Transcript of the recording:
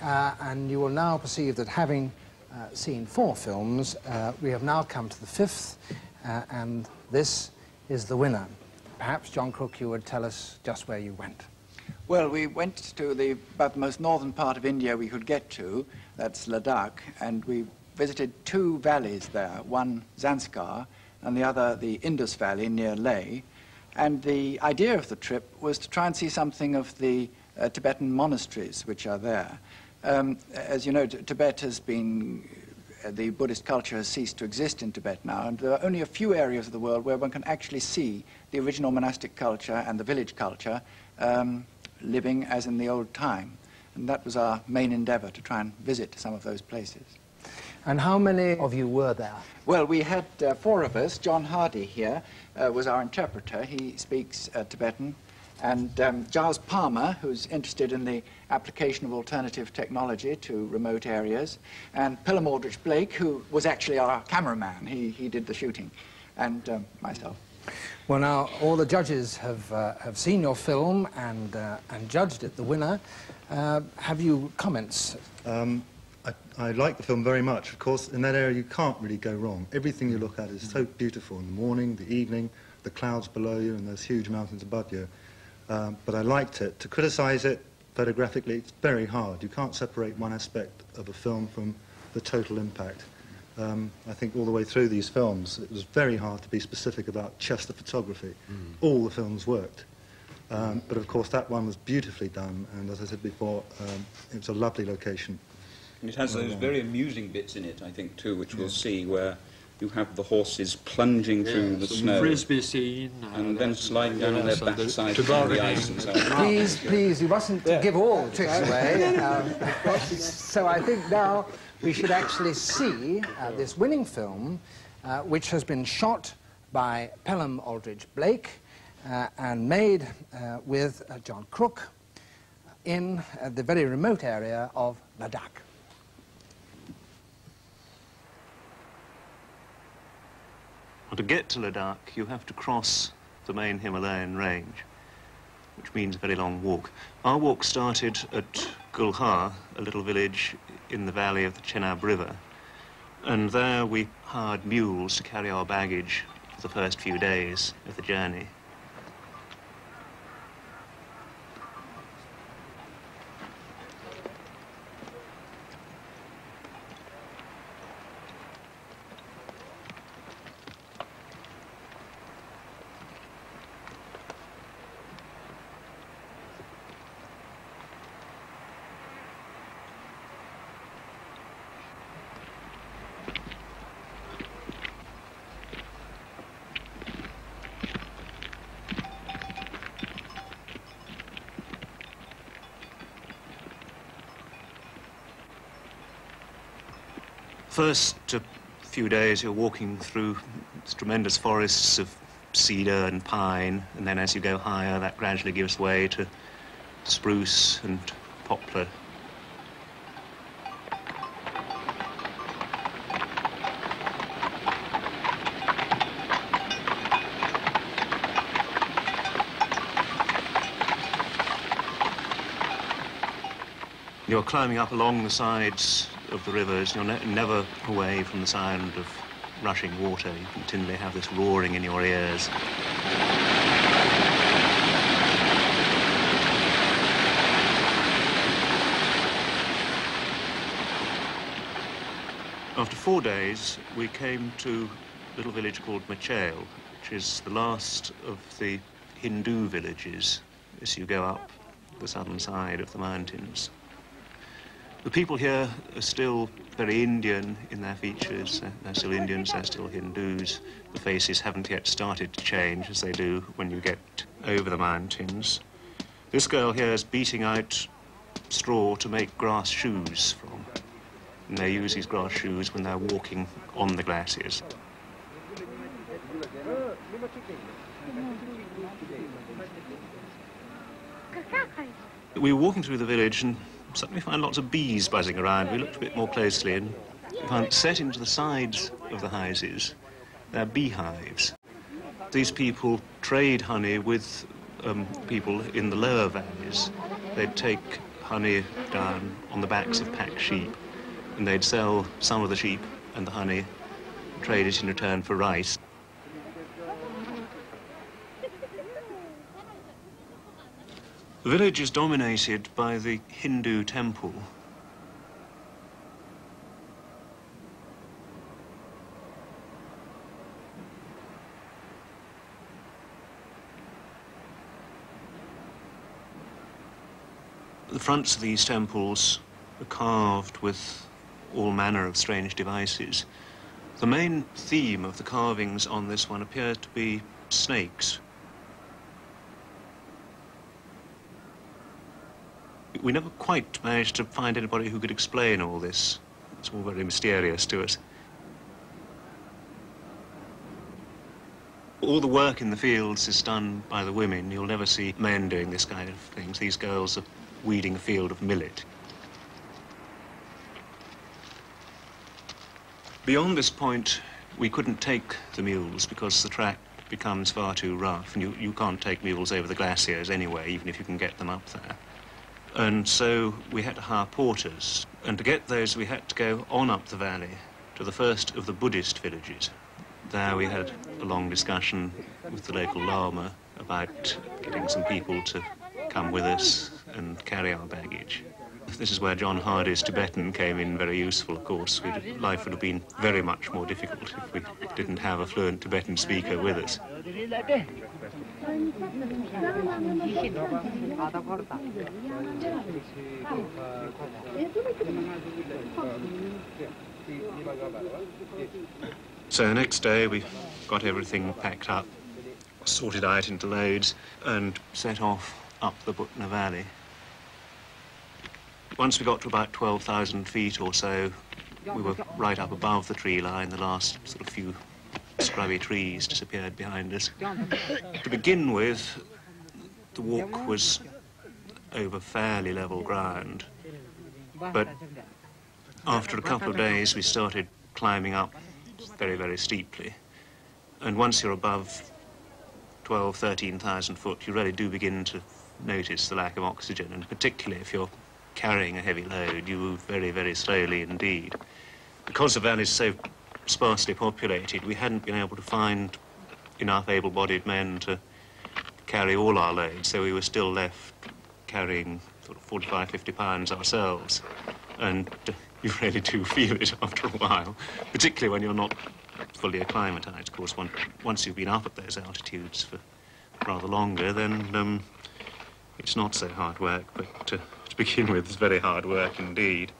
and you will now perceive that having seen 4 films, we have now come to the 5th, and this is the winner. Perhaps, John Crook, you would tell us just where you went. Well, we went to about the most northern part of India we could get to, that's Ladakh, and we visited 2 valleys there, one Zanskar and the other the Indus Valley near Leh. And the idea of the trip was to try and see something of the Tibetan monasteries which are there. As you know, Tibet has been, the Buddhist culture has ceased to exist in Tibet now, and there are only a few areas of the world where one can actually see the original monastic culture and the village culture living as in the old time. And that was our main endeavor, to try and visit some of those places. And how many of you were there? Well, we had 4 of us. John Hardy here was our interpreter. He speaks Tibetan. And Giles Palmer, who's interested in the application of alternative technology to remote areas. And Pelham Aldrich Blake, who was actually our cameraman. He did the shooting. And myself. Well, now, all the judges have seen your film and judged it the winner. Have you comments? I like the film very much. Of course, in that area you can't really go wrong. Everything you look at is so beautiful in the morning, the evening, the clouds below you and those huge mountains above you. But I liked it. To criticize it photographically, it's very hard. You can't separate one aspect of a film from the total impact. I think all the way through these films, it was very hard to be specific about just the photography. All the films worked. But of course, that one was beautifully done, and as I said before, it was a lovely location. And it has those very amusing bits in it, I think, too, which we'll see, where you have the horses plunging through the snow. Frisbee scene. And then sliding down on their backside through the ice and so on. Please, you mustn't give all the tricks away. So I think now we should actually see this winning film, which has been shot by Pelham Aldrich Blake and made with John Crook in the very remote area of Ladakh. Well, to get to Ladakh, you have to cross the main Himalayan range, which means a very long walk. Our walk started at Gulhar, a little village in the valley of the Chenab River, and there we hired mules to carry our baggage for the first few days of the journey. First few days you're walking through tremendous forests of cedar and pine, and then as you go higher that gradually gives way to spruce and poplar. You're climbing up along the sides of the rivers. You're never away from the sound of rushing water. You continually have this roaring in your ears. After 4 days, we came to a little village called Machail, which is the last of the Hindu villages as you go up the southern side of the mountains. The people here are still very Indian in their features. They're still Indians, they're still Hindus. The faces haven't yet started to change as they do when you get over the mountains. This girl here is beating out straw to make grass shoes from. And they use these grass shoes when they're walking on the glaciers. We were walking through the village and suddenly find lots of bees buzzing around. We looked a bit more closely and found set into the sides of the houses, they're beehives. These people trade honey with people in the lower valleys. They'd take honey down on the backs of pack sheep, and they'd sell some of the sheep and the honey, trade it in return for rice. The village is dominated by the Hindu temple. The fronts of these temples are carved with all manner of strange devices. The main theme of the carvings on this one appears to be snakes. We never quite managed to find anybody who could explain all this. It's all very mysterious to us. All the work in the fields is done by the women. You'll never see men doing this kind of things. These girls are weeding a field of millet. Beyond this point, we couldn't take the mules because the track becomes far too rough, and you can't take mules over the glaciers anyway, even if you can get them up there. And so we had to hire porters, and to get those we had to go on up the valley to the first of the Buddhist villages. There we had a long discussion with the local lama about getting some people to come with us and carry our baggage. This is where John Hardy's Tibetan came in very useful, of course. Life would have been very much more difficult if we didn't have a fluent Tibetan speaker with us. So the next day we got everything packed up, sorted out into loads, and set off up the Butner Valley. Once we got to about 12,000 feet or so, we were right up above the tree line. The last sort of few scrubby trees disappeared behind us. To begin with, the walk was over fairly level ground, but after a couple of days we started climbing up very, very steeply. And once you're above 12, 13,000 foot, you really do begin to notice the lack of oxygen, and particularly if you're carrying a heavy load, you move very, very slowly indeed. Because the valley is so sparsely populated, we hadn't been able to find enough able-bodied men to carry all our loads, so we were still left carrying sort of 45, 50 pounds ourselves. And you really do feel it after a while, particularly when you're not fully acclimatized. Of course, once you've been up at those altitudes for rather longer, then it's not so hard work, but to begin with, it's very hard work indeed.